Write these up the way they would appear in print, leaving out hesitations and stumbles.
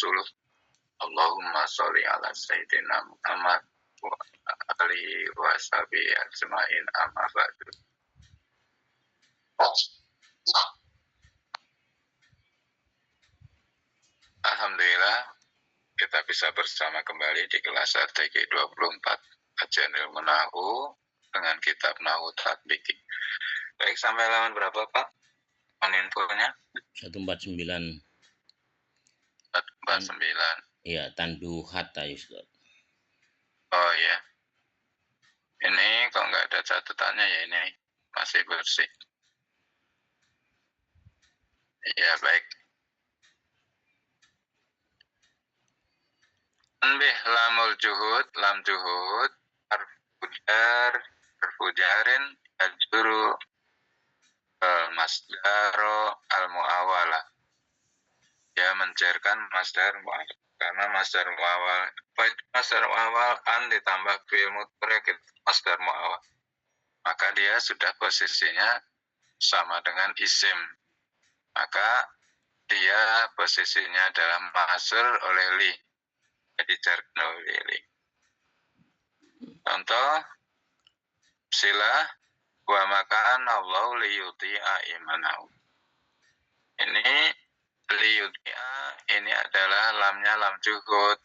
rasuluh. Allahumma sholli ala sayyidina Muhammad wa alihi wa sahbihi ajmain, amma ba'du. Alhamdulillah, kita bisa bersama kembali di kelas RTG 24 Kajian Ilmu Nahwu dengan kitab Nahwu Tatbiki. Baik, sampai halaman berapa, Pak? Infonya 149. 149. Iya, tandu hatta Ustaz. Oh iya. Ini kok nggak ada catatannya ya, ini masih bersih. Iya, baik. Tanbih lamul juhud, lam juhud, harfujarin, ajuru, masdaro, al-mu'awala. Dia mencairkan masdar mu'awal. Karena masdar mu'awal, masdar mu'awal an ditambah fi'il mudhari masdar mu'awal. Maka dia sudah posisinya sama dengan isim. Maka dia posisinya adalah ma'asur oleh li. Jadi jarkan oleh li. Contoh, silah wa makan Allah liyuti'a imanahu. Ini liyuti'a, ini adalah lamnya lam juhud.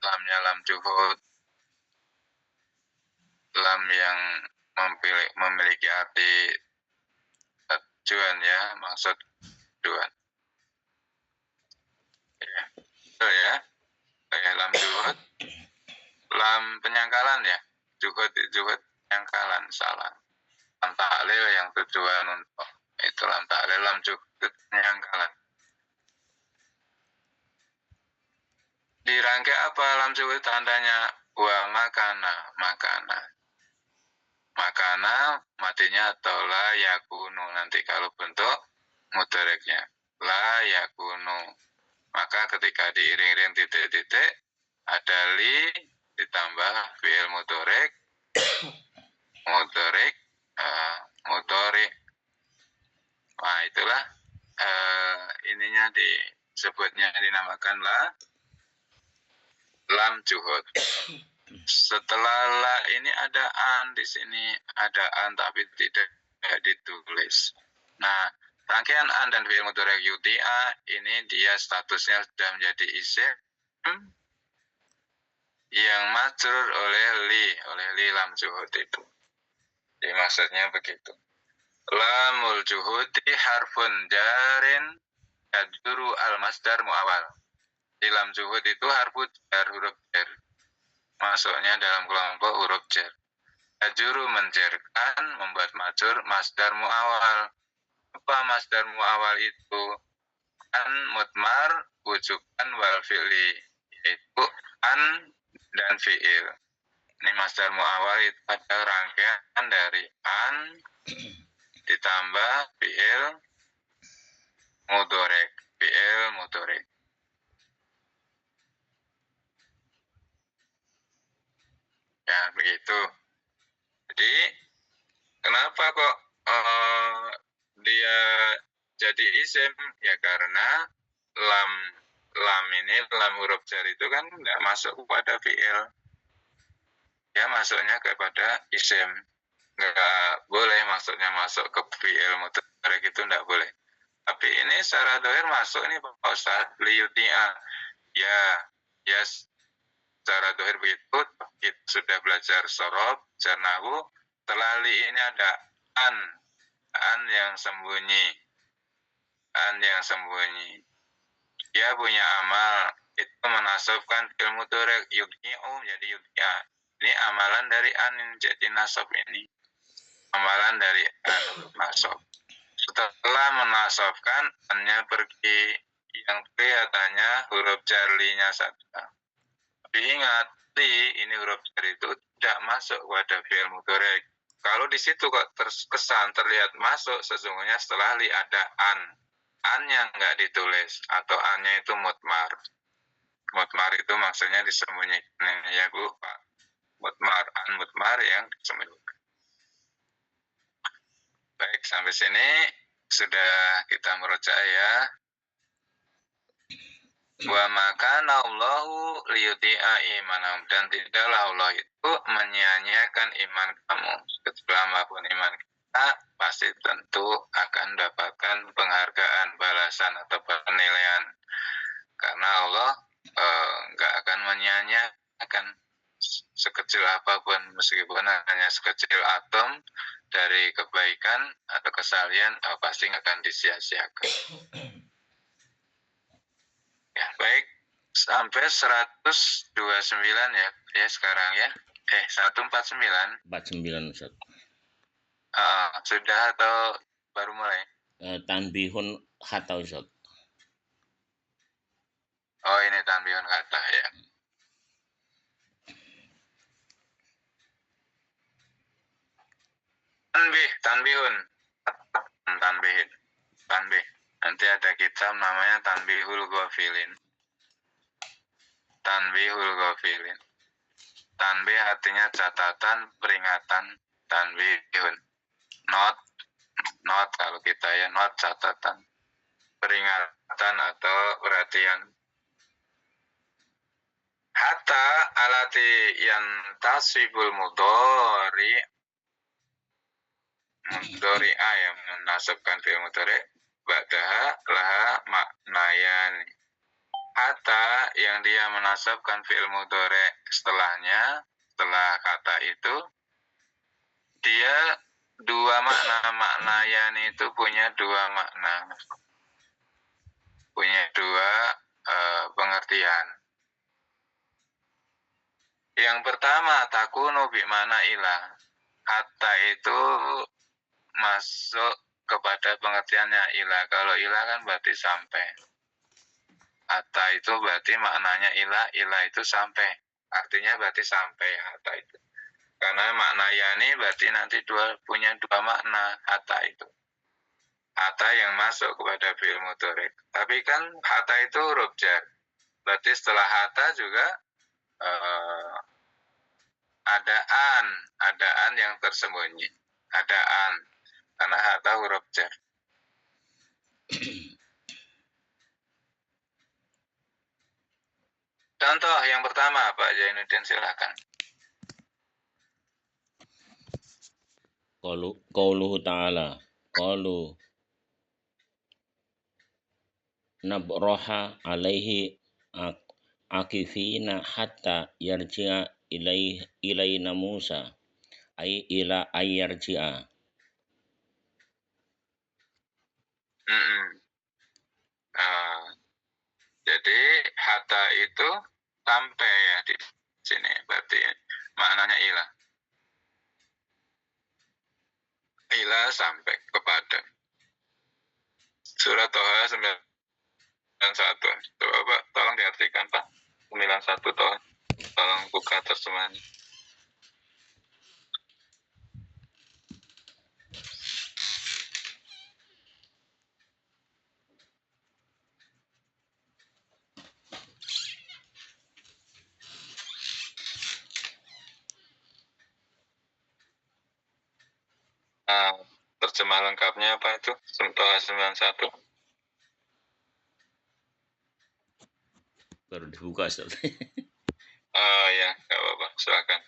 Lamnya lam juhud. Lam yang memiliki arti tujuan ya, maksud tujuan. Ya, betul ya. Kayak lam juhud. Lam penyangkalan ya. Juhud penyangkalan, salah. Lam ta'lil yang tujuan untuk itu lam ta'lil, lam juhud penyangkalan. Dirangkai apa lam juhud tandanya? Wa makana, makana. Makana matinya atau la yakunu, nanti kalau bentuk mudhareknya la yakunu. Maka ketika diiring-iring titik-titik ada li ditambah fi'il mudhari, mudhari. Nah, itulah ininya disebutnya dinamakan lam juhud. Setelah la ini ada an di sini, ada an tapi tidak ditulis. Nah, rangkaian an dan fi'il mudhari yuti'a ini dia statusnya sudah menjadi isim yang majrur oleh li lam juhud itu. Jadi maksudnya begitu. Lamul juhudi harfun jarin yajuru al masdar muawal. Di lam juhud itu huruf jar. Masuknya dalam kelompok huruf jar. Yajuru menjarkan, membuat majrur masdar muawal. Apa masdar muawal itu? An mutmar wujuban wal fi'li, yaitu an dan fi'il. Ini masdar muawal itu ada rangkaian dari an ditambah fi'il mudhari. Ya, begitu. Jadi, kenapa kok dia jadi isim? Ya karena lam ini, lam huruf jar itu kan nggak masuk kepada fi'il. Ya masuknya kepada isim. Nggak boleh maksudnya masuk ke fi'il mudhari itu nggak boleh. Tapi ini secara dohir masuk ini Pak Ustadz, liyuti'a. Ya secara dohir begitu. Kita sudah belajar sorob, jarnahu. Setelah li ini ada an yang sembunyi. Dia punya amal, itu menasabkan ilmu mudhari yuti'u jadi yuti'a. Ini amalan dari an yang jadi nasab ini. Amalan dari an nasab. Setelah menasabkan, annya pergi, yang kelihatannya huruf jarlinya saja. Tapi ingat, ini huruf jar itu tidak masuk pada fi'il mudhari. Kalau di situ kok terkesan terlihat masuk, sesungguhnya setelah li ada an. An yang nggak ditulis, atau an-nya itu mutmar. Mutmar itu maksudnya disembunyikan. Ya Bu, Pak. Mutmar yang disembunyikan. Baik, sampai sini sudah kita merujuk ya. Wa makana Allahu liyuti'a imanam, dan tidaklah Allah itu menyia-nyiakan iman kamu. Selamapun iman kita pasti tentu akan dapatkan penghargaan, balasan atau penilaian. Karena Allah nggak akan menyia-nyiakan sekecil apapun, meskipun hanya sekecil atom dari kebaikan atau kesalahan pasti nggak akan disia-siakan. Ya, baik, sampai 129 ya sekarang ya. 149. 49 Ustaz. Sudah atau baru mulai? Tanbihun hatta Ustaz. Oh, ini tanbihun kata ya. Tanbihun. Tanbih. Nanti ada kitab namanya Tanbihul Ghafilin. Tanbihul Ghafilin. Tanbih artinya catatan, peringatan, tanbihun. Not kalau kita ya, not catatan, peringatan atau perhatian. Hatta alati yang tasibul mudhari yang menasabkan fi'il mudhari ba'daha laha maknayan. Hatta yang dia menasabkan fi'il mudhari setelahnya, setelah kata itu, dia dua makna. Maknayan itu punya dua makna, punya dua pengertian. Yang pertama, takunu bimakna ilah. Hatta itu masuk kepada pengertiannya ilah. Kalau ilah kan berarti sampai. Hatta itu berarti maknanya ilah. Ilah itu sampai. Artinya berarti sampai hatta itu. Karena makna yani berarti nanti punya dua makna hatta itu. Hatta yang masuk kepada fi'il mudhari. Tapi kan hatta itu huruf jar. Berarti setelah hatta juga adaan yang tersembunyi. Adaan. Karena hatta huruf jar. Contoh yang pertama, Pak Jainuddin, silakan. Qauluhu ta'ala. Qalu nabraha alaihi akifina hatta yarji'a ilaina Musa. Ay ila ayyarji'a. Jadi hatta itu sampai ya di sini, berarti maknanya ilah. Ilah sampai kepada. Surat Toha 91. Coba Pak, tolong diartikan Pak. 91 Toha. Tolong buka terjemahannya. Terjemah lengkapnya apa itu? Toha 91. Baru dibuka Ustaz. Oh ya, nggak apa-apa, silakan.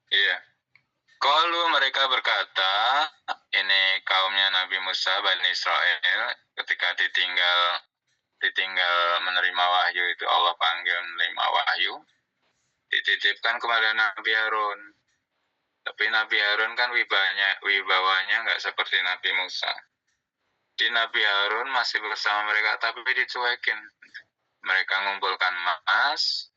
Iya. Kalau mereka berkata, ini kaumnya Nabi Musa, Bani Israel, ketika ditinggal menerima wahyu itu, Allah panggil menerima wahyu, dititipkan kepada Nabi Harun. Tapi Nabi Harun kan wibawanya nggak seperti Nabi Musa. Di Nabi Harun masih bersama mereka, tapi dicuekin. Mereka ngumpulkan emas,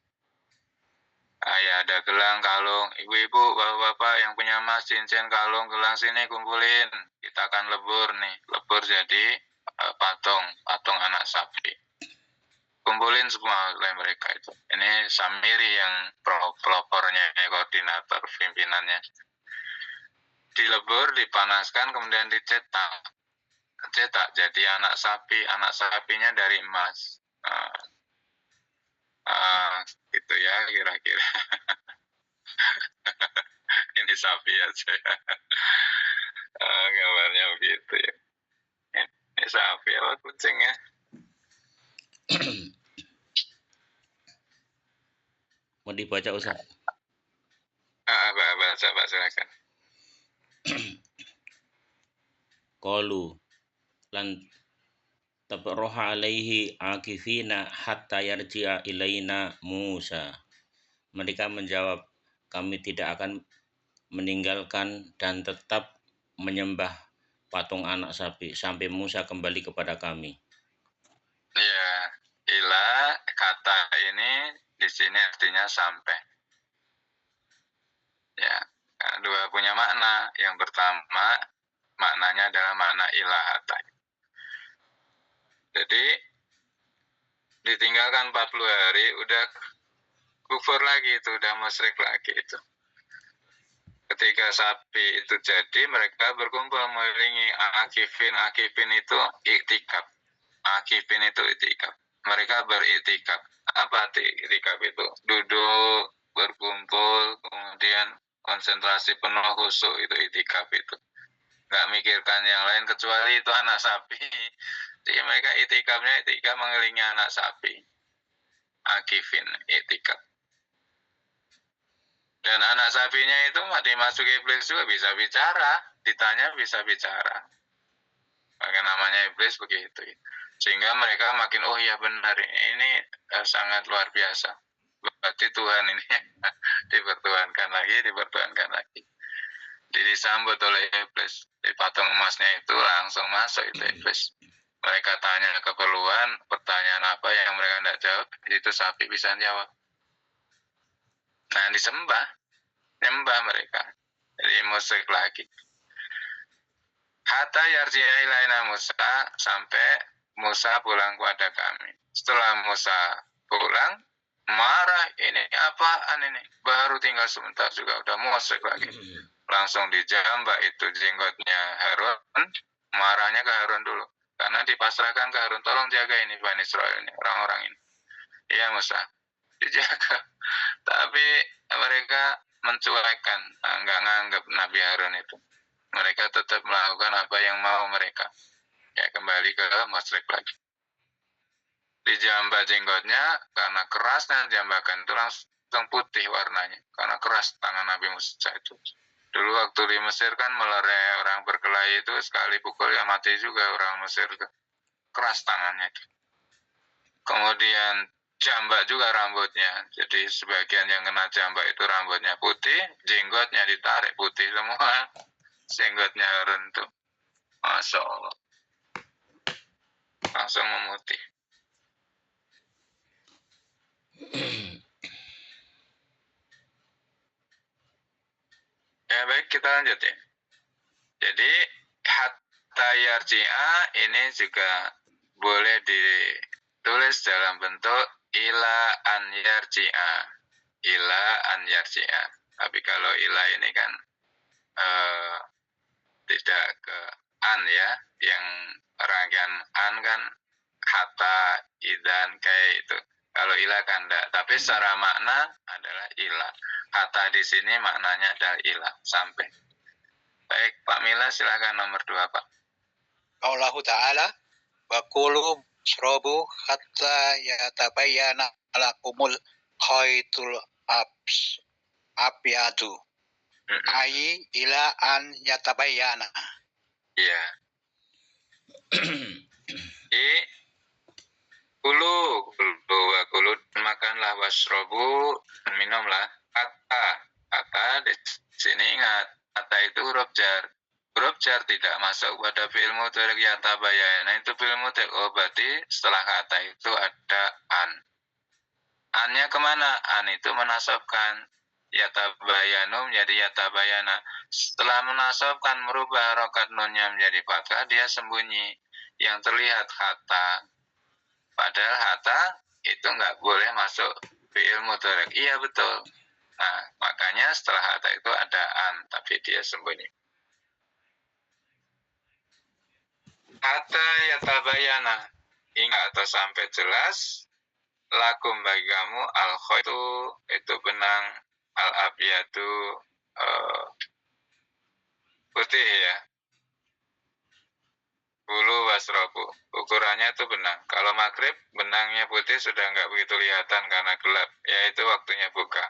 Ya ada gelang, kalung, ibu-ibu, bapak-bapak yang punya emas, cincin, kalung, gelang sini kumpulin. Kita akan lebur nih, lebur jadi patung anak sapi. Kumpulin semua oleh mereka itu. Ini Samiri yang pelopornya, koordinator, pimpinannya. Dilebur, dipanaskan, kemudian dicetak. Cetak jadi anak sapi, anak sapinya dari emas. Gitu ya kira-kira. Ini sapi aja. Gambarnya begitu ya. Ini sapi apa kucing ya? Mau dibaca Ustaz? Baca Pak, silakan. Qalu lan tabroha alaihi akifina hatta yarji'a ilaina Musa. Mereka menjawab, kami tidak akan meninggalkan dan tetap menyembah patung anak sapi sampai Musa kembali kepada kami. Ya, ila kata ini di sini artinya sampai. Ya, dua punya makna. Yang pertama maknanya adalah makna ilahata. Jadi ditinggalkan 40 hari udah kufur lagi itu, udah musyrik lagi itu. Ketika sapi itu jadi, mereka berkumpul mengelilingi akifin itu iktikaf. Akifin itu iktikaf. Mereka beriktikaf. Apa iktikaf itu? Duduk, berkumpul, kemudian konsentrasi penuh khusyuk, itu iktikaf itu. Nggak mikirkan yang lain kecuali itu anak sapi. Jadi mereka iktikaf mengelilingi anak sapi. Akifin, iktikaf. Dan anak sapinya itu dimasuki iblis juga bisa bicara, ditanya bisa bicara. Maka namanya iblis begitu. Sehingga mereka makin, oh iya benar, ini sangat luar biasa. Berarti Tuhan ini dipertuhankan lagi. Jadi disambut oleh iblis. Di patung emasnya itu langsung masuk itu iblis. Mereka tanya keperluan, pertanyaan apa yang mereka tidak jawab, itu sapi bisa jawab. Nah, nyembah mereka. Jadi musyrik lagi. Hatta yarji'a ilaina Musa, sampai Musa pulang kepada kami. Setelah Musa pulang, marah, ini apaan ini? Baru tinggal sebentar juga udah musyrik lagi. Langsung dijambak itu jenggotnya Harun, marahnya ke Harun dulu. Karena dipasrahkan ke Harun, tolong jaga ini Bani Israel ini, orang-orang ini. Iya Musa, dijaga. Tapi mereka mencuekkan, nggak nganggap Nabi Harun itu. Mereka tetap melakukan apa yang mau mereka. Ya kembali ke musyrik lagi. Dijambak jenggotnya, karena kerasnya jambakan itu langsung putih warnanya. Karena keras tangan Nabi Musa itu. Dulu waktu di Mesir kan melerai orang berkelahi itu, sekali pukul ya mati juga orang Mesir itu. Keras tangannya itu. Kemudian jambak juga rambutnya. Jadi sebagian yang kena jambak itu rambutnya putih, jenggotnya ditarik putih semua. Jenggotnya Harun tuh, Masya Allah, langsung memutih. Ya baik, kita lanjut ya. Jadi hatta yarji'a ini juga boleh ditulis dalam bentuk ila an yarji'a. Ila an yarji'a. Tapi kalau ila ini kan tidak ke an ya, yang rangkaian an kan hatta, idan, kayak itu. Kalau ila kan enggak, tapi secara makna adalah ila. Hatta di sini maknanya adalah ila, sampai. Baik, Pak Mila silakan nomor 2, Pak. Allah Ta'ala wa kulu shrobu hatta yatabayyana lakumul khaitul abyadu. Ai ila an yatabayyana. Iya. Kulu makanlah, washrobu minumlah. Kata di sini ingat, kata itu huruf jar. Huruf jar tidak masuk pada fi'il mudhari yatabayyana. Itu fi'il mudhari. Oh berarti setelah kata itu ada an. Annya kemana? An itu menasabkan. Yatabayanu menjadi yatabayana. Setelah menasabkan merubah harokat nunnya menjadi fathah, dia sembunyi. Yang terlihat hatta. Padahal hatta itu nggak boleh masuk fi'il mudhari'. Iya betul. Nah, makanya setelah hatta itu ada an, tapi dia sembunyi. Hatta yatabayana. Hingga atau sampai jelas lakum bagi kamu al itu benang, al abiyatu putih ya, bulu wasrobu ukurannya itu benang. Kalau maghrib benangnya putih sudah nggak begitu kelihatan karena gelap, yaitu waktunya buka.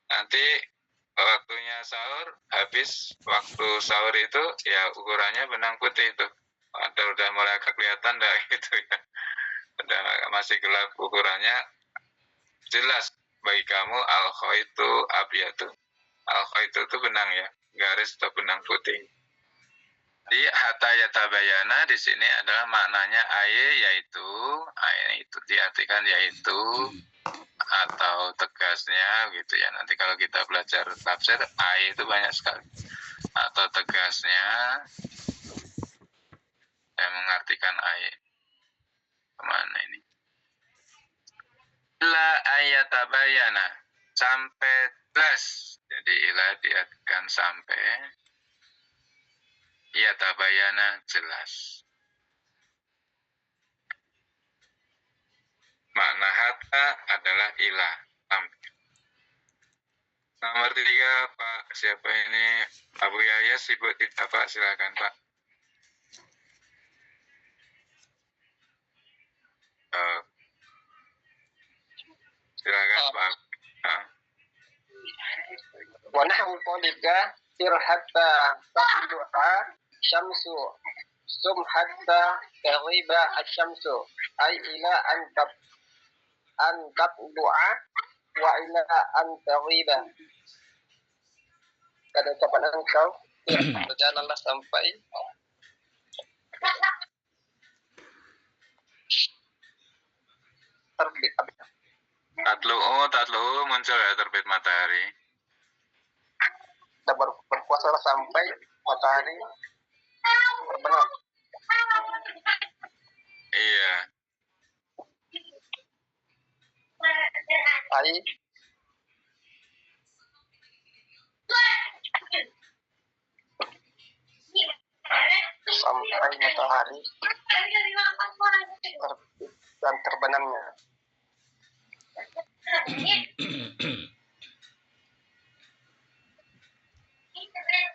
Nanti waktunya sahur, habis waktu sahur itu ya ukurannya benang putih itu. Udah mulai agak kelihatan dah gitu ya, udah masih gelap ukurannya. Jelas bagi kamu al-khaitu abiyatu. Al-khaitu itu benang ya, garis atau benang putih. Di hatta yatabayana di sini adalah maknanya yaitu itu diartikan yaitu atau tegasnya gitu ya. Nanti kalau kita belajar tafsir itu banyak sekali. Atau tegasnya yang mengartikan kemana ini? La ayatabayana sampai jelas. Jadi ila diartikan sampai, yatabayana jelas. Makna hatta adalah ila sampai. Nomor 3 Pak, siapa ini? Abu Yahya sibuk tidak Pak, silakan Pak. Silakan Pak. Wa nahwu qalika sir hatta tatlu'a syamsu sum hatta taghiba asy-syamsu ay ila an tatlu'a wa ila an taghiba. Kada ucapan engkau berjalanlah sampai terbit. Tatlu'u muncul ya terbit matahari. Dan berpuasalah sampai matahari terbenam. Iya. Ai sampai matahari terbit dan terbenamnya.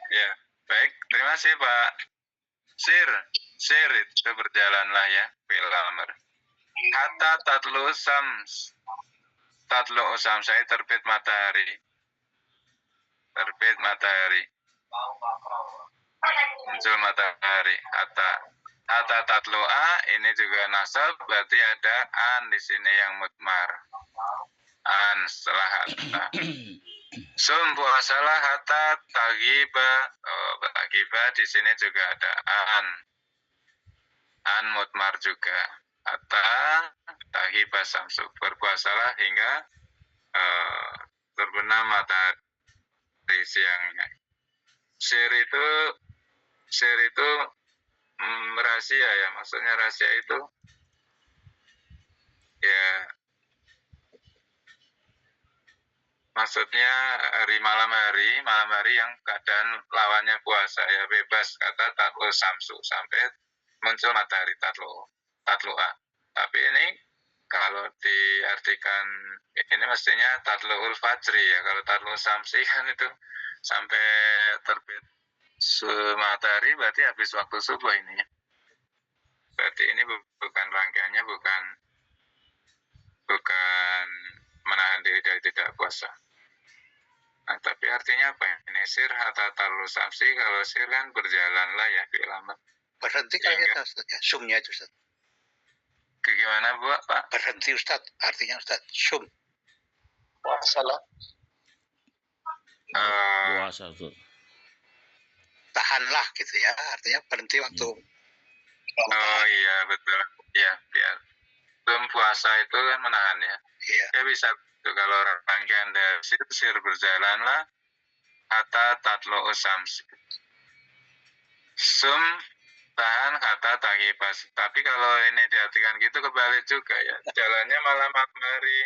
Ya, baik. Terima kasih Pak. Sir itu berjalanlah ya, fi'il amr. Hatta tatlu saya terbit matahari. Terbit matahari. Muncul matahari. Hatta tatlu'a ini juga nasab, berarti ada an di sini yang mutmar. An setelah hatta. Sum puasalah hatta tagiba. Tagiba di sini juga ada an. An mutmar juga. Hatta tagiba samsu. Berpuasalah hingga terbenam matahari siangnya. Sir itu rahasia ya, maksudnya rahasia itu ya, maksudnya malam hari yang keadaan lawannya puasa ya, bebas kata tatlu samsu sampai muncul matahari tatlu'a. Tapi ini kalau diartikan ini mestinya tatlu'ul fajri ya. Kalau tatlu samsi kan itu sampai terbit matahari berarti habis waktu subuh ini ya. Berarti ini bukan rangkaiannya bukan menahan diri dari tidak puasa. Nah, tapi artinya apa ya? Ini sir hatta tatlu samsi, kalau sir kan berjalanlah ya fi'il amr. Berhenti kayaknya Ustaz ya, sumnya itu Ustaz. Gimana Bu, Pak? Berhenti Ustaz, artinya Ustaz, sum. Puasalah. Puasa tuh. Tahanlah gitu ya, artinya berhenti waktu. Oh iya betul. Ya, biar sebelum puasa itu kan menahan ya. Iya. Ya bisa kalau rangkaian dari sir berjalanlah hatta tatlu usams. Sum tahan kata tagibas. Tapi kalau ini diartikan gitu kebalik juga ya. Jalannya malam hari.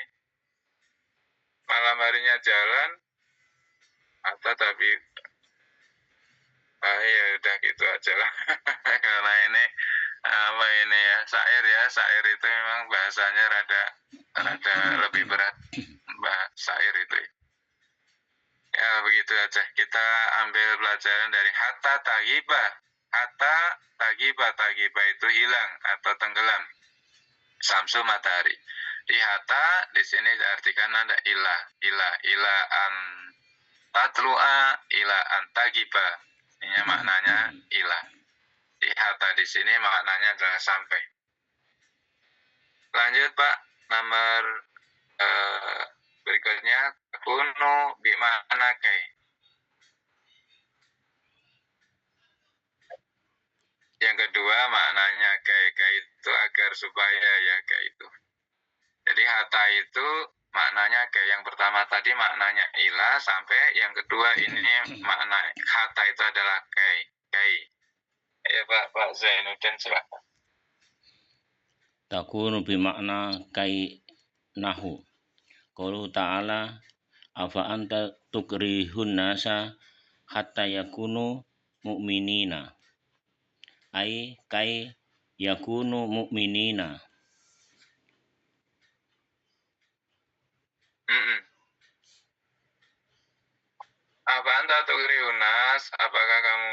Malam harinya jalan atau tapi ya udah gitu aja lah. Karena ini apa ini ya syair itu memang bahasanya rada lebih berat syair itu. Ya begitu aja. Kita ambil pelajaran dari hatta tagiba itu hilang atau tenggelam. Samsu matahari. Di hatta di sini diartikan ada ila an tatlu'a ila an tagiba. Ini maknanya ila. Di hatta di sini maknanya adalah sampai. Lanjut Pak, nomor berikutnya kunu bimana kai. Yang kedua maknanya kai itu agar supaya ya kai itu. Jadi hatta itu maknanya kayak yang pertama tadi maknanya ilah sampai yang kedua ini makna hatta itu adalah kai. Ya Pak Zainuddin silakan. Takunu bimakna kai nahu. Qaulu ta'ala afa anta tukrihun nasa hatta yakunu mu'minina. Ai kai yakunu mu'minina. Apa anta tukrihun nas? Apakah kamu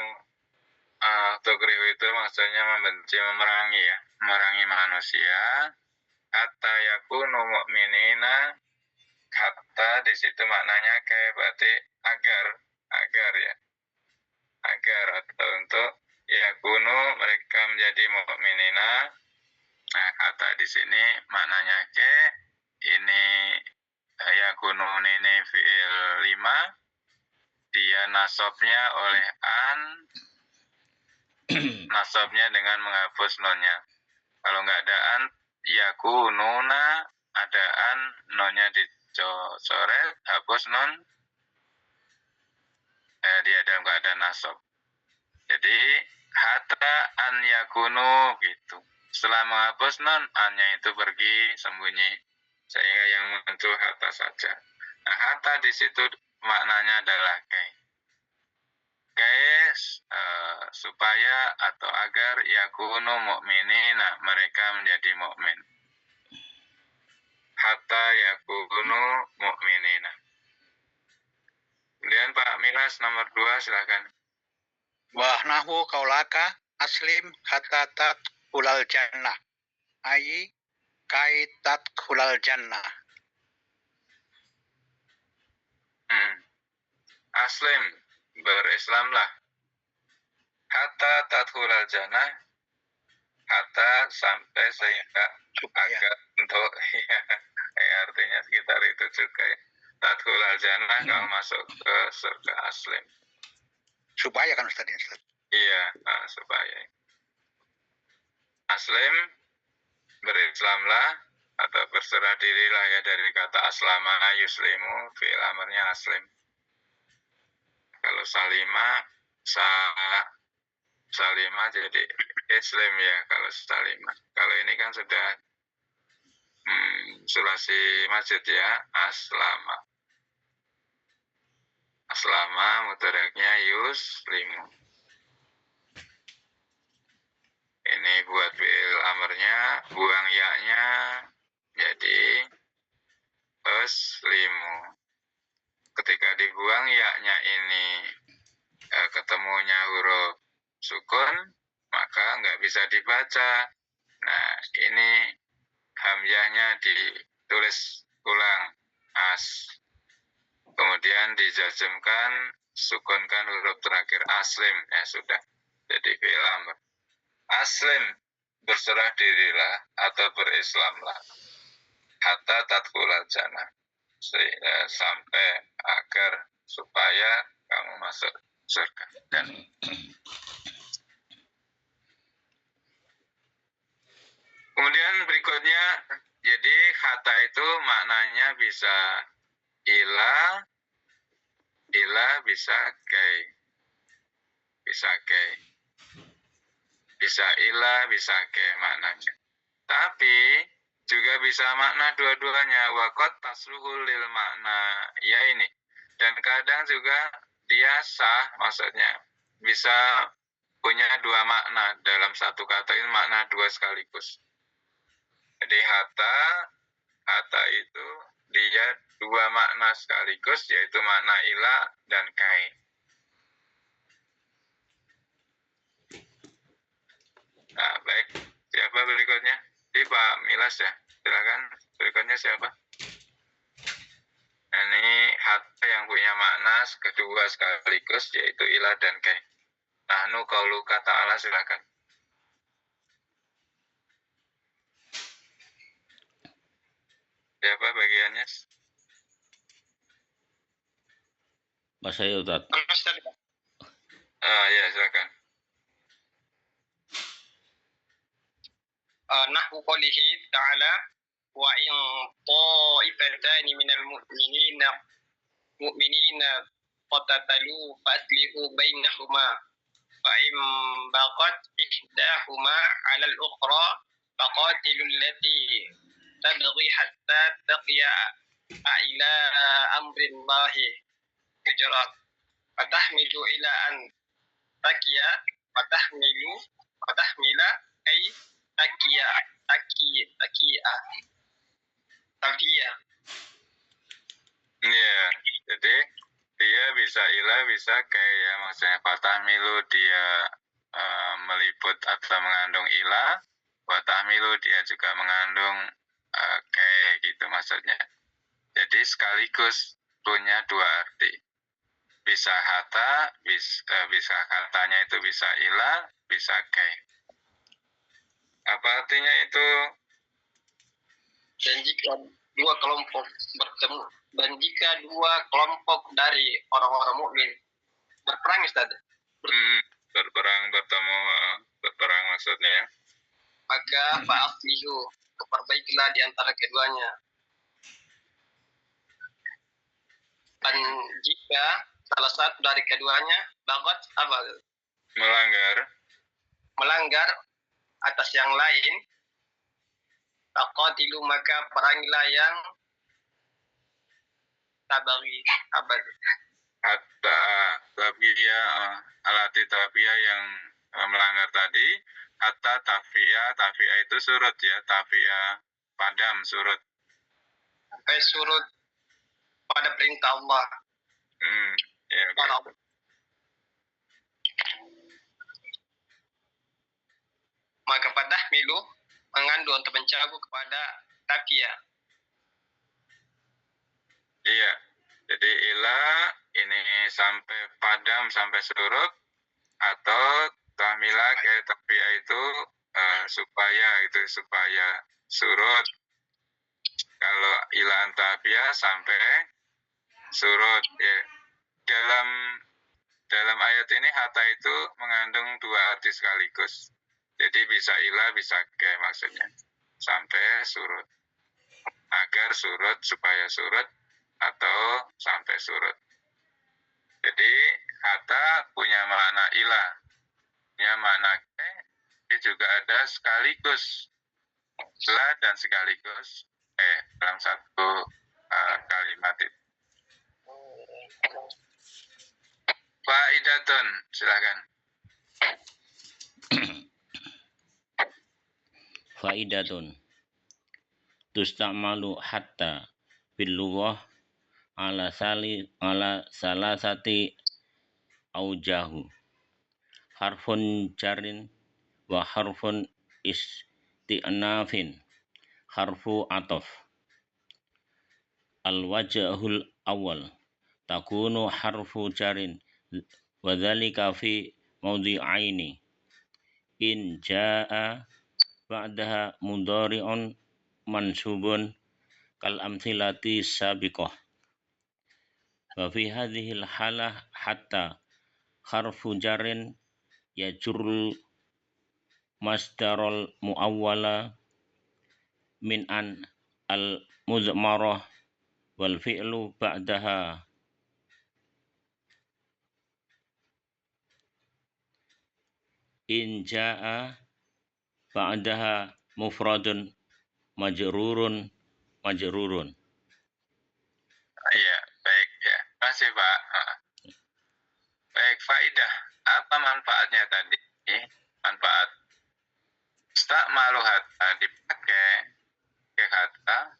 tukrihu itu maksudnya membenci, memerangi manusia. Hatta yakunu mu'minina. Hatta di situ maknanya kayak berarti agar ya. Agar atau untuk yakunu mereka menjadi mu'minina. Nah, kata di sini maknanya ke ini yakunu ini fi'il 5. Dia nasabnya oleh an, nasabnya dengan menghapus nonnya. Kalau nggak ada an, yakununa, ada an, nonnya dicoret, hapus non, dia dalam keadaan nasab. Jadi hatta an yakunu gitu. Setelah menghapus non, annya itu pergi sembunyi, sehingga yang muncul hatta saja. Nah, hatta di situ maknanya adalah kai. Supaya atau agar yakunu mu'minina, mereka menjadi mukmin. Hatta yakunu mu'minina. Kemudian Pak Milas nomor 2 silakan. Wa nahu kaulaka aslim hatta tadkhulal jannah. Ai kai tadkhulal jannah. Aslim, berislamlah. Hatta tadkhulal jannah, hatta sampai sehingga agar untuk artinya sekitar itu juga ya. Tadkhulal jannah kamu masuk ke surga aslim. Supaya kan Ustaz. Iya, supaya. Aslim, berislamlah atau berserah dirilah ya, dari kata aslama yuslimu, fi'il amarnya aslim. Kalau salima jadi islim ya kalau salima. Kalau ini kan sudah sulasi masjid ya, aslama. Aslama mudharaknya yuslimu. Ini buat fi'il amarnya, buang ya-nya jadi uslimu. Ketika dibuang ya-nya ini ketemunya huruf sukun, maka nggak bisa dibaca. Nah, ini hamzahnya ditulis ulang as. Kemudian dijazmkan, sukunkan huruf terakhir aslim. Ya sudah, jadi fi'il amr. Aslim, berserah dirilah atau berislamlah. Hatta tadkhulal jannah. Sampai agar supaya kamu masuk surga. Dan Kemudian berikutnya, jadi hatta itu maknanya bisa ila bisa kai, bisa ila bisa kai maknanya. Tapi juga bisa makna dua-duanya. Wakot tasluhul lil makna ya ini. Dan kadang juga dia sah, maksudnya bisa punya dua makna dalam satu kata, ini makna dua sekaligus. Jadi hatta itu dia dua makna sekaligus, yaitu makna ila dan kai. Nah, baik. Siapa berikutnya? Ini Pak Milas ya. Silakan. Berikutnya siapa? Ini hatta yang punya makna kedua sekaligus, yaitu ila dan kai. Nahnu qauluka ta'ala, silakan. Siapa bagiannya? Mas saya Ustaz. Ya, silakan. Nahwu qoulihi ta'ala wa in ta'ifatani minal mu'minina qatatalu faslihu bainahuma fa in baqat ihdahuma 'ala al-ukhra faqatilul lati tabghi hatta taqiya ila amrillahi hijrat fatahmilu ila an taqiya fatahmila ay taqiya Iya, jadi dia bisa ila bisa kai ya, maksudnya fatahmilu dia meliput atau mengandung ila, fatahmilu dia juga mengandung kai gitu maksudnya. Jadi sekaligus punya dua arti. Bisa hatta, bisa katanya itu bisa ila, bisa kai. Apa artinya itu? dan jika dua kelompok bertemu dan jika dua kelompok dari orang-orang mukmin berperang, Ustaz, Berperang maksudnya. maka fa'aslihu, perbaikilah di antara keduanya. Dan jika salah satu dari keduanya bagat melanggar atas yang lain, faqatilu, maka perangilah yang tabagi abad. Hatta alati tabiyah yang melanggar tadi. Hatta tafiyah itu surut ya, tafiyah padam surut. Sampai surut pada perintah Allah. Ya, Maka fatahmilu mengandung untuk mencakup kepada tafiyah. Iya, jadi ila ini sampai padam, sampai surut, atau tahmila kayak tafiyah itu supaya surut. Kalau ila antafiyah sampai surut ya. Dalam ayat ini hatta itu mengandung dua arti sekaligus. Jadi bisa ila bisa kayak maksudnya sampai surut. Agar surut, supaya surut, atau sampai surut. Jadi hatta punya makna ila, punya makna ke, dia juga ada sekaligus ila dan sekaligus dalam satu kalimat itu. Pak Idatun, silakan. Faidatun tustamalu hatta bil lughah ala salasati aujahu, harfun jarin wa harfun isti'nafin, harfu atof. Al wajhul awal takunu harfu jarin wa dhalika fi mawdi'aini in jaa ba'daha mudhari'un mansubun kal amthilati sabiqah. Wa fi hadhil halah hatta harfu jarin yajurul masdarul muawwala min an al mudmarah wal fi'lu ba'daha in jaa ba'daha mufradun majrurun. Iya, baik ya. Masih Pak. Baik, faidah. Apa manfaatnya tadi? Manfaat. Stakmalu hatta dipakai hatta,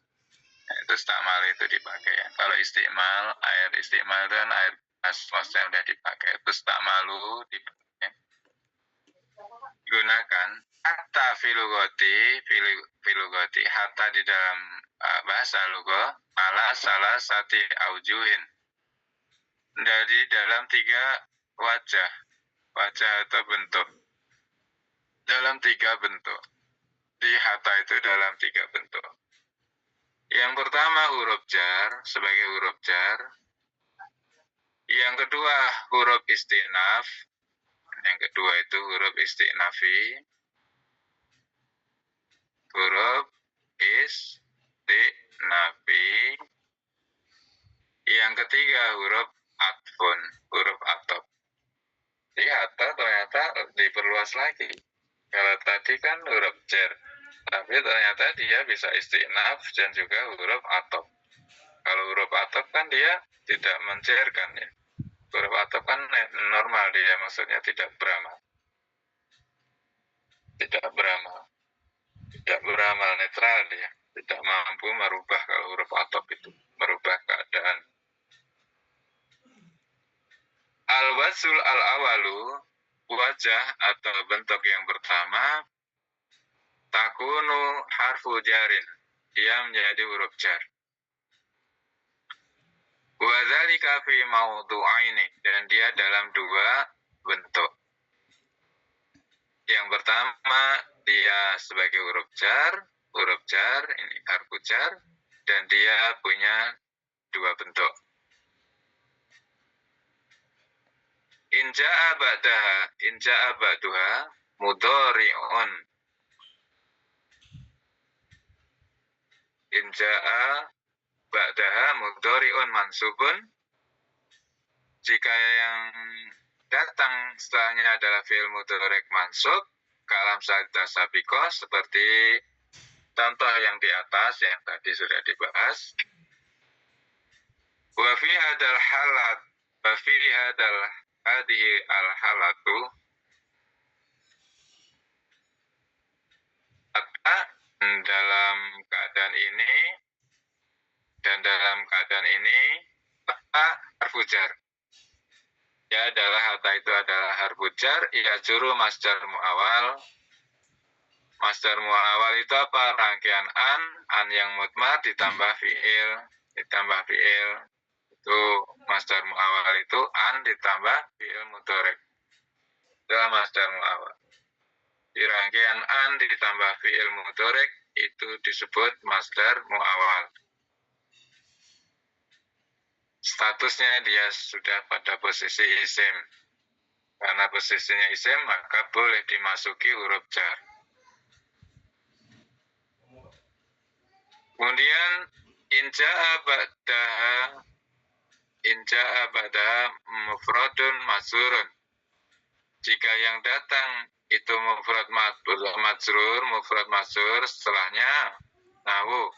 itu stakmal itu dipakai ya. Kalau istimal, air istimal dan air maksudnya udah dipakai. Itu stakmalu dipakai. Gunakan hatta filugoti hatta di dalam bahasa lugo ala salah sati aujuhin, dari dalam 3 wajah atau bentuk, dalam 3 bentuk. Di hatta itu dalam 3 bentuk. Yang pertama huruf jar sebagai huruf jar. Yang kedua huruf istinaf. Yang kedua itu huruf istinafi. Huruf istinafi. Yang ketiga huruf atfun, huruf atop. Jadi hatta ternyata diperluas lagi. Kalau tadi kan huruf jar, tapi ternyata dia bisa istinaf dan juga huruf atop. Kalau huruf atop kan dia tidak mencairkan ya. Huruf atop kan normal dia, maksudnya tidak beramal. Tidak beramal, netral dia. Tidak mampu merubah kalau huruf atop itu, merubah keadaan. Al-wasul al-awalu, wajah atau bentuk yang pertama, takunu harfu jarin, dia menjadi huruf jar. Wadzalika fi mawdu'aini, dan dia dalam 2 bentuk. Yang pertama dia sebagai huruf jar, ini harfu jar, dan dia punya 2 bentuk. In ja'a ba'duha mudhari'un. In ja'a ba'daha mudhari'un mansubun. Jika yang datang setelahnya adalah fi'il mudhari' mansub, kalam sabda sabiqah, seperti contoh yang di atas yang tadi sudah dibahas. Wa fi hadal halat, wa fi hadhihi al halatu, dalam keadaan ini dan dalam keadaan ini harfu jar. Ya adalah hatta itu adalah harfu jar, ya juru masdar muawal. Masdar muawal itu apa? Rangkaian an yang mutmar ditambah fiil. Itu masdar muawal itu an ditambah fiil mudhari'. Itulah masdar muawal. Di rangkaian an ditambah fiil mudhari' itu disebut masdar muawal. Statusnya dia sudah pada posisi isim. Karena posisinya isim, maka boleh dimasuki huruf jar. Kemudian in ja'a ba'daha mufradun masrurun. Jika yang datang itu mufrad masrur, setelahnya nahu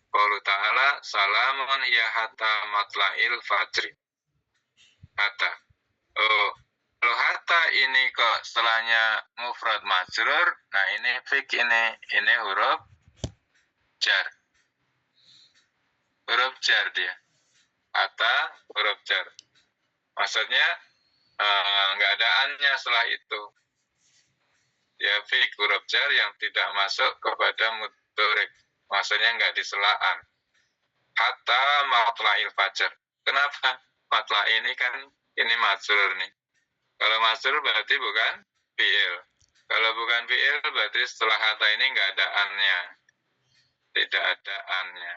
qaulu ta'ala salamun ya hatta matla'il fajri. Hatta. Kalau hatta ini kok setelahnya mufrad majrur, nah ini ini huruf jar. Huruf jar dia. Hatta huruf jar. Maksudnya nggak ada an-nya setelah itu. Ya fik huruf jar yang tidak masuk kepada mudhari'. Maksudnya nggak diselaan. Hatta matla'il fajar. Kenapa? Matla' ini kan ini majrur nih. Kalau majrur berarti bukan fi'il. Kalau bukan fi'il berarti setelah hatta ini nggak ada an-nya. Tidak ada an-nya.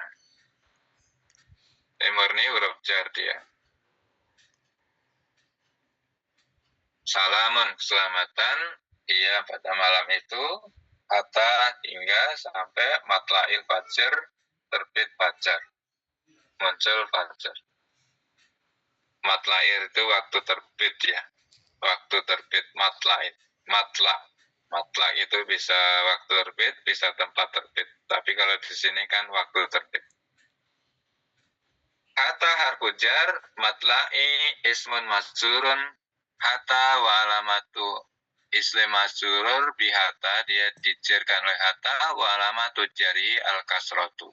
Ini murni huruf jar dia. Salamun, keselamatan. Iya, pada malam itu hatta hingga sampai matla'il fajar, terbit fajar, muncul fajar. Matla'il itu waktu terbit ya, waktu terbit matla'il. Matla itu bisa waktu terbit, bisa tempat terbit. Tapi kalau di sini kan waktu terbit. Hatta harfu jar matla'i ismun majrurun hatta wa alamatu islim majrur bihata, dia dijarkan oleh hatta wa alamatu jari al kasratu.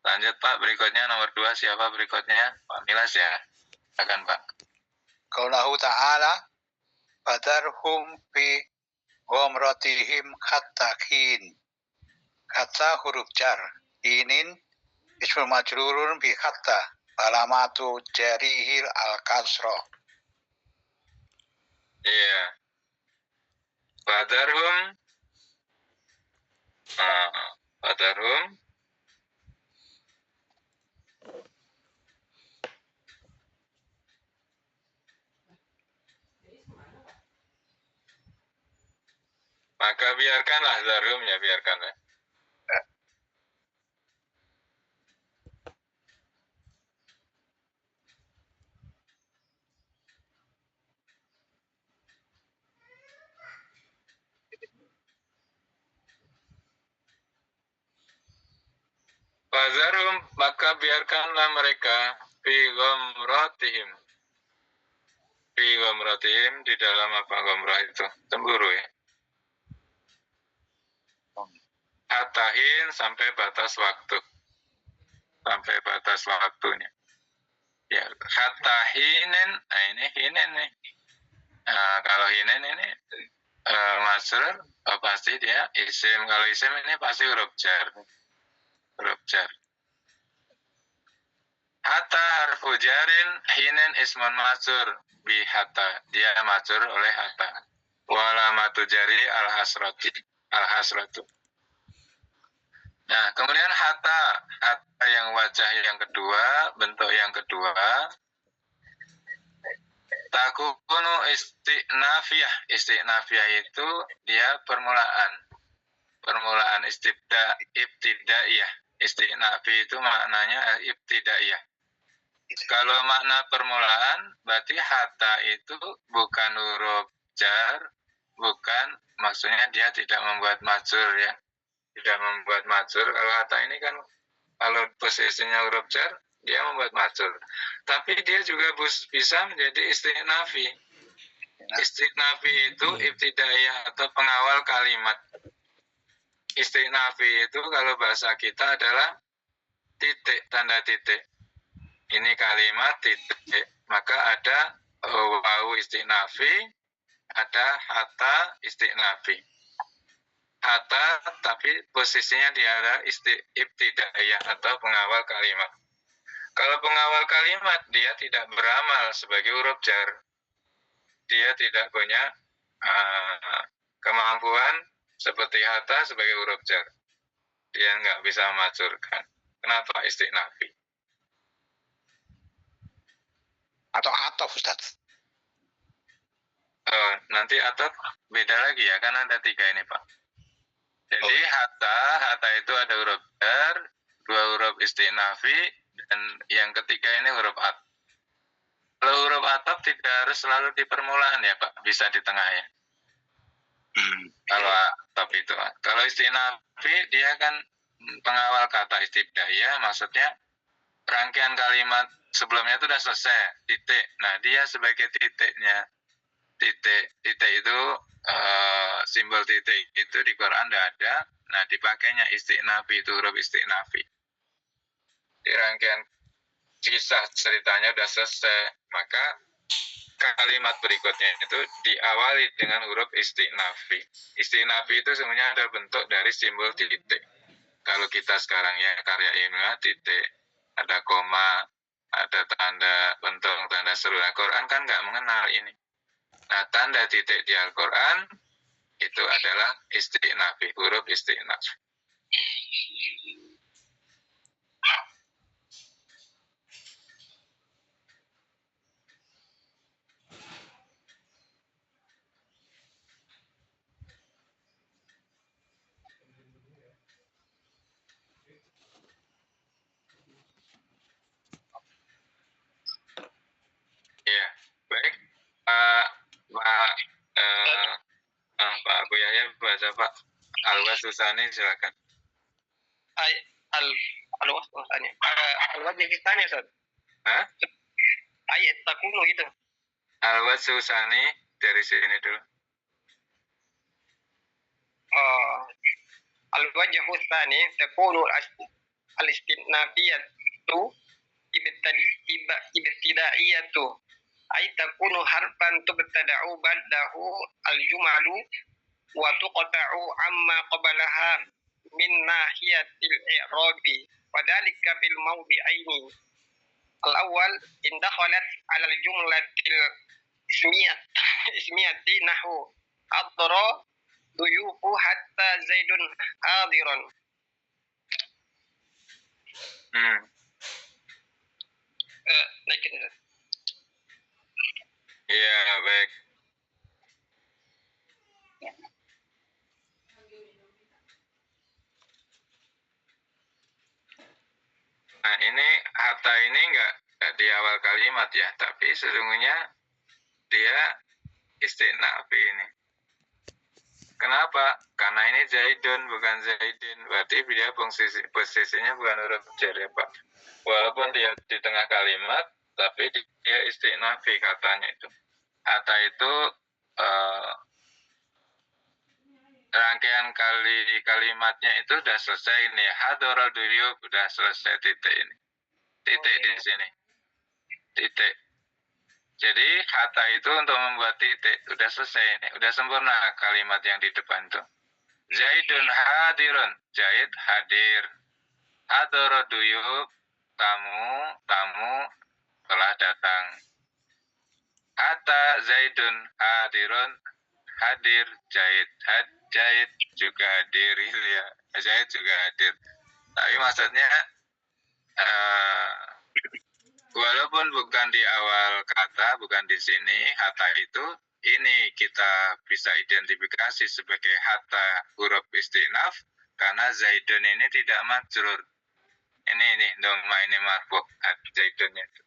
Lanjut Pak, berikutnya nomor 2 siapa berikutnya? Pak Milas ya. Akan Pak. Qaulahu ta'ala fadarhum fi ghamratihim hatta hin. Hatta huruf jar. Inin ismul majrurun bi hatta. Alamatu jarihil al-kasro. Iya. Fadarhum. Fadarhum. Maka biarkanlah zarhum ya, biarkanlah. Fazarhum, maka biarkanlah mereka fi ghamratihim. Fi ghamratihim, di dalam apa ghamrah itu? Cemburu ya. Hatahin, sampai batas waktu. Sampai batas waktunya. Ya, hatahinen, nah ini hinen nih. Kalau hinen ini masrur, pasti dia isim. Kalau isim ini pasti huruf jar. Huruf jar. Hatta harfu jarin hinen ismun masrur bi hatta, dia masrur oleh hatta. Walamatu jari al-hasratu. Nah, kemudian hatta yang wajah yang kedua, bentuk yang kedua, takunu isti'nafiyah. Isti'nafiyah itu dia permulaan ibtidaiyah. Isti'nafi itu maknanya ibtidaiyah. Kalau makna permulaan, berarti hatta itu bukan huruf jar, bukan, maksudnya dia tidak membuat majrur ya. Tidak membuat majrur. Kalau hatta ini kan, kalau posisinya huruf jar, dia membuat majrur. Tapi dia juga bisa menjadi isti'nafi. Isti'nafi itu ibtidaiyah atau pengawal kalimat. Isti'nafi itu kalau bahasa kita adalah titik, tanda titik. Ini kalimat titik, maka ada wawu isti'nafi, ada hatta isti'nafi. Hatta tapi posisinya dia ada ibtidaiyah atau pengawal kalimat. Kalau pengawal kalimat dia tidak beramal sebagai huruf jar. Dia tidak punya kemampuan seperti hatta sebagai huruf jar. Dia nggak bisa majurkan. Kenapa isti'nafi? Atau atof Ustaz. Nanti ataf beda lagi ya, kan ada 3 ini Pak. Jadi hatta itu ada huruf jar, 2 huruf isti'nafi, dan yang ketiga ini huruf ataf. Kalau huruf ataf tidak harus selalu di permulaan ya Pak, bisa di tengah ya. Kalau ataf itu, kalau isti'nafi dia kan pengawal kata ibtidaiyah, maksudnya rangkaian kalimat sebelumnya itu sudah selesai, titik. Nah, dia sebagai titiknya. Titik itu simbol titik itu di Quran tidak ada. Nah, dipakainya isti'nafi, itu huruf isti'nafi. Di rangkaian kisah ceritanya sudah selesai, maka kalimat berikutnya itu diawali dengan huruf isti'nafi. Isti'nafi itu sebenarnya adalah bentuk dari simbol titik. Kalau kita sekarang ya karya ilmiah titik, ada koma, ada tanda bentuk, tanda seru. Al-Quran kan nggak mengenal ini. Nah, tanda titik di Al-Quran itu adalah isti'nafi, huruf isti'nafi. ada Pak. Al-Wasusani silakan. Al-wajh fitani Ustaz. Hah? Ayat takunu itu. Al-Wasusani dari sini dulu. Al-wajh tsani takunu al-istinafiyatu ibtidaiyatu ay takunu harfan tubtada'u ba'dahu al-jumalu wa tuqta'u amma qablaha min nahiyatil i'rabi wa dhalika fil mawdi'aini al-awwal in dakhalat 'ala al-jumlatil ismiyati nahu adra duyufu hatta zaidun hadiran. Naikin. Iya, baik. Nah, ini hatta ini enggak di awal kalimat ya, tapi sesungguhnya dia istiqnafi ini. Kenapa? Karena ini Zaidun bukan Zaidin, berarti dia posisinya bukan huruf jar ya Pak. Walaupun dia di tengah kalimat, tapi dia istiqnafi katanya itu. Hatta itu rangkaian kalimatnya itu sudah selesai ini. Hadorul duyub sudah selesai titik ini. Titik di sini. Titik. Jadi hatta itu untuk membuat titik sudah selesai ini. Sudah sempurna kalimat yang di depan itu. Zaidun hadirun. Zaid hadir. Hadorul duyub. Tamu telah datang. Hatta Zaidun hadirun. Hadir Zaid. Zaid juga hadir ya. Zaid juga hadir. Tapi maksudnya walaupun bukan di awal kata, bukan di sini, hatta itu ini kita bisa identifikasi sebagai hatta huruf istinaf karena Zaidun ini tidak majrur. Ini doma ini marfu Zaidunnya itu.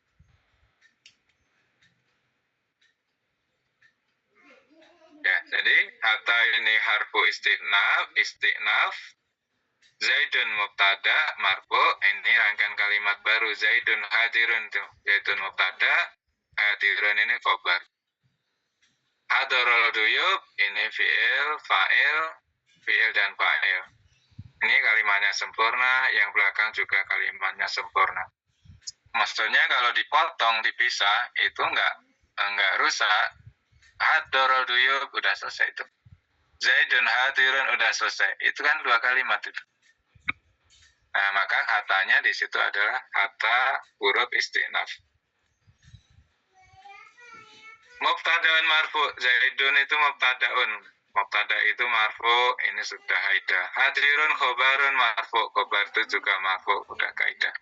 Ya, jadi hatta ini harfu istiqnaf, Zaidun mubtada, marfu, ini rangkaian kalimat baru, Zaidun hadirun, Zaidun mubtada, hadirun ini khobar. Hadorul duyub, ini fi'il, fa'il, fi'il dan fa'il. Ini kalimatnya sempurna, yang belakang juga kalimatnya sempurna. Maksudnya kalau dipotong, dipisah, itu enggak rusak. Hadorul duyub udah selesai itu. Zaidun hadirun udah selesai. Itu kan dua kalimat itu. Nah, maka katanya di situ adalah kata huruf istinaf. Mubtadaun marfu. Zaidun itu mubtadaun. Mubtada itu marfu, ini sudah kaidah. Hadirun khobarun marfu. Khobar itu juga marfu, udah kaidah.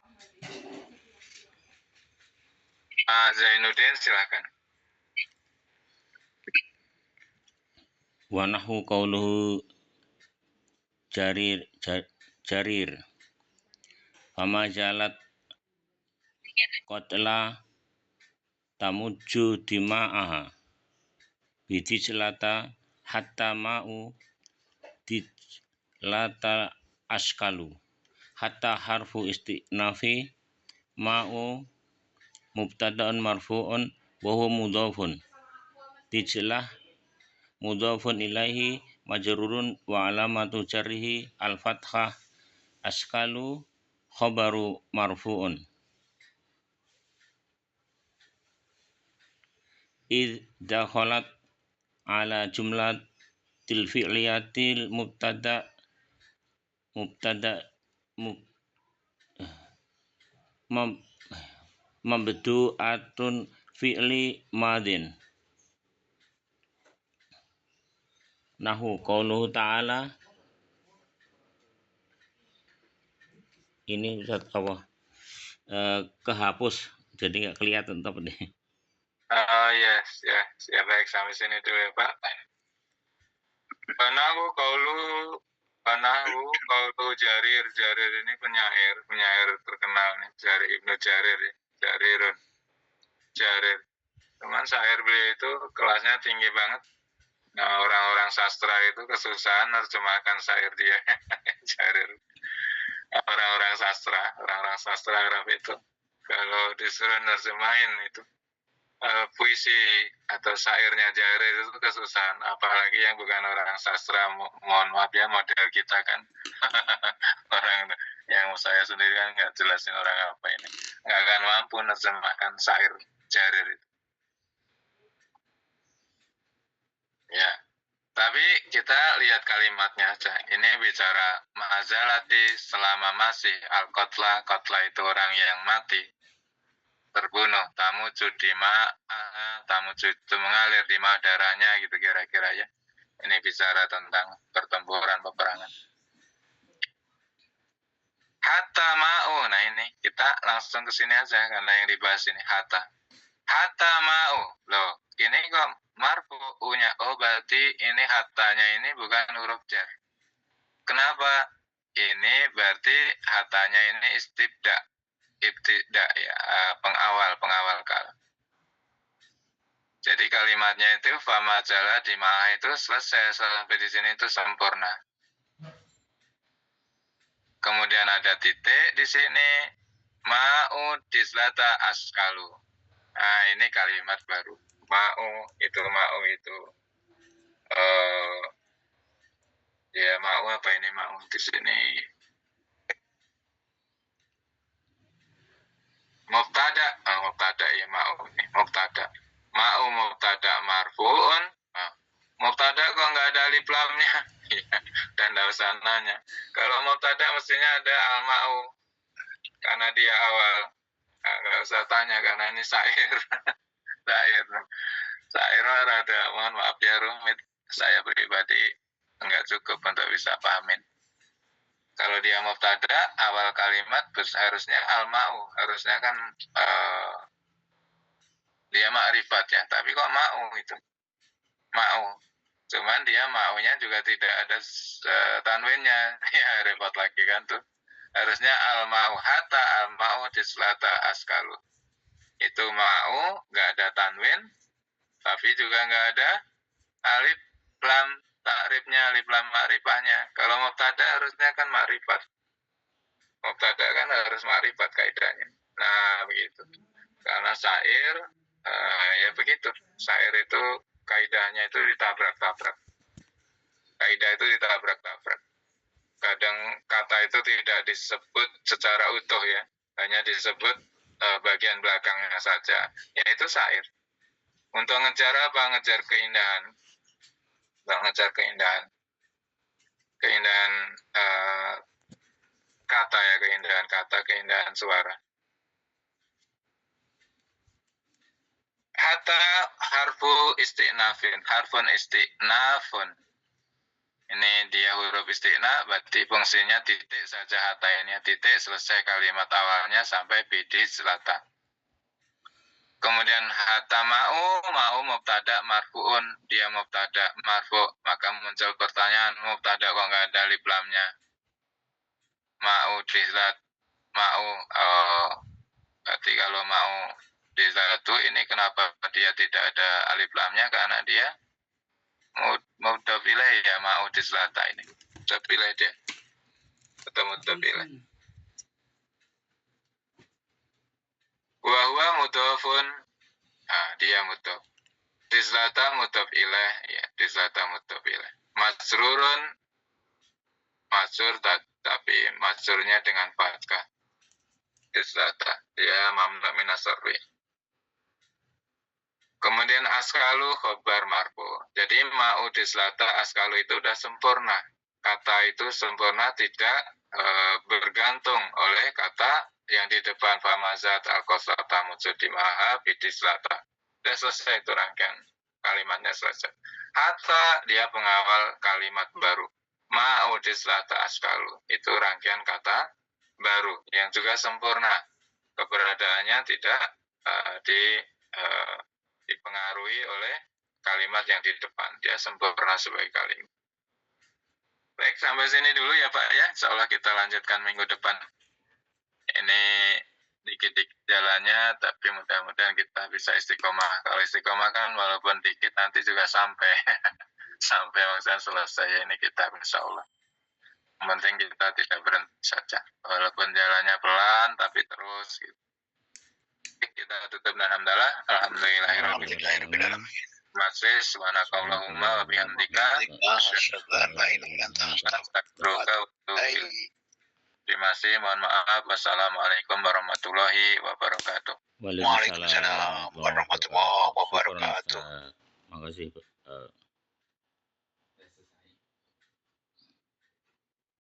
Zainuddin silakan. Wa nahu qauluhu jarir fama jalat qatla tamujju dima'aha bidijlata hatta ma'u dijlata askalu hatta harfu istiqnafi ma'u mubtada'un marfu'un wa huwa mudhafun dijlah mudhafun ilaihi majrurun wa alamatu jarrihi al-fathah askalu khabaru marfu'un id dakhalat ala jumlatil fi'liyatil mabdu'atun fi'li madin. Nahu qauluhu ta'ala, ini Ustaz apa? Kehapus, jadi nggak kelihatan apa nih. Yes, ya baik sampai sini dulu ya Pak. Panahu qaulu Jarir ini penyair terkenal nih, Jarir Ibnu Jarir ya, Jarir. Cuman syair beliau itu kelasnya tinggi banget. Nah, orang-orang sastra itu kesusahan nerjemahkan syair dia. Syair. Orang-orang sastra Arab itu kalau disuruh nerjemahin itu puisi atau syairnya Jarir itu kesusahan, apalagi yang bukan orang sastra. Mohon maaf ya, model kita kan orang yang saya sendiri kan nggak jelasin orang apa ini, nggak akan mampu nerjemahkan syair Jarir itu. Ya, tapi kita lihat kalimatnya aja. Ini bicara ma'azalati selama masih al-qotla. Qotla itu orang yang mati, terbunuh. Tamuju dima, tamuju itu mengalir di darahnya gitu kira-kira ya. Ini bicara tentang pertempuran peperangan. Hatta ma'u. Nah ini kita langsung ke sini aja karena yang dibahas ini hatta. Hatta ma'u. Loh, ini kok marfu'unya. Oh, berarti ini hatanya ini bukan huruf jar. Kenapa? Ini berarti hatanya ini ibtida ya, pengawal kal. Jadi kalimatnya itu fama jala di ma'ah itu selesai sampai di sini itu sempurna. Kemudian ada titik di sini, ma'u dislata askalu. Nah, ini kalimat baru. Ma'u itu ya ma'u apa ini ma'u di sini? Mubtada ya ma'u ini, mubtada. Ma'u mubtada marfu'un. Mubtada kok nggak ada alif lamnya? Dan nggak usah nanya. Kalau mubtada mestinya ada al-ma'u. Karena dia awal. Nggak usah tanya karena ini syair. Syair rada, mohon maaf ya rumit. Saya pribadi nggak cukup untuk bisa pahamin. Kalau dia mubtada, awal kalimat harusnya al-ma'u. Harusnya kan dia ma'rifat ya. Tapi kok ma'u itu? Ma'u. Cuman dia ma'unya juga tidak ada tanwinnya. Ya repot lagi kan tuh. Harusnya al-ma'u hatta al-ma'u dislata askalu. Itu ma'u, nggak ada tanwin. Tapi juga nggak ada alif lam takribnya, alif lam ma'rifahnya. Kalau mubtada harusnya kan ma'rifat. Mubtada kan harus ma'rifat kaidahnya. Nah, begitu. Karena syair, ya begitu. Syair itu kaidahnya itu ditabrak-tabrak. Kaidah itu ditabrak-tabrak. Kadang kata itu tidak disebut secara utuh ya. Hanya disebut bagian belakangnya saja. Yaitu syair. Untuk ngejar apa? Ngejar keindahan. Ngejar keindahan. Keindahan kata ya, keindahan kata, keindahan suara. Hatta harfu isti'nafin, harfun isti'nafun. Ini dia huruf isti'na, berarti fungsinya titik saja hatta ini. Titik selesai kalimat awalnya sampai bidi selata. Kemudian hatta ma'u mubtada marfu'un, dia mubtada marfu'. Maka muncul pertanyaan, mubtada kok nggak ada alif lamnya? Ma'u dislat, ma'u, berarti kalau ma'u dislatu ini kenapa dia tidak ada alif lamnya? Karena dia mudhof ilaih ya, ma'u dislata ini. Mudhof ilaih dia. Atau mudhof ilaih. Wa mudhofun. Nah, dia mudhof. Dislata mudhof ilaih ya, dislata mudhof ilaih. Majrurun, majrur tapi majrurnya dengan fathah. Dislata, dia mamnu minas sarfi. Kemudian askalu khobar marfu. Jadi ma'u dislata askalu itu sudah sempurna. Kata itu sempurna, tidak bergantung oleh kata yang di depan famazat al-qasata mujudimaha bidislata. Sudah selesai itu rangkaian kalimatnya selesai. Hatta dia pengawal kalimat baru. Ma'u dislata askalu. Itu rangkaian kata baru yang juga sempurna. Keberadaannya tidak dipengaruhi oleh kalimat yang di depan. Dia sempurna sebagai kalimat. Baik, sampai sini dulu ya Pak ya. Insyaallah kita lanjutkan minggu depan. Ini dikit-dikit jalannya, tapi mudah-mudahan kita bisa istiqomah. Kalau istiqomah kan walaupun dikit nanti juga sampai. sampai maksudnya selesai ini kitab insya Allah. Yang penting kita tidak berhenti saja, walaupun jalannya pelan tapi terus gitu. Kita tutup dengan hamdalah. Alhamdulillahirabbil alamin. Masih subhanakallahumma wa bihamdika asyhadu an la ilaha illa anta astaghfiruka wa atubu ilaik. Terima kasih, mohon maaf. Wassalamualaikum warahmatullahi wabarakatuh. Waalaikumsalam warahmatullahi wabarakatuh. Terima kasih.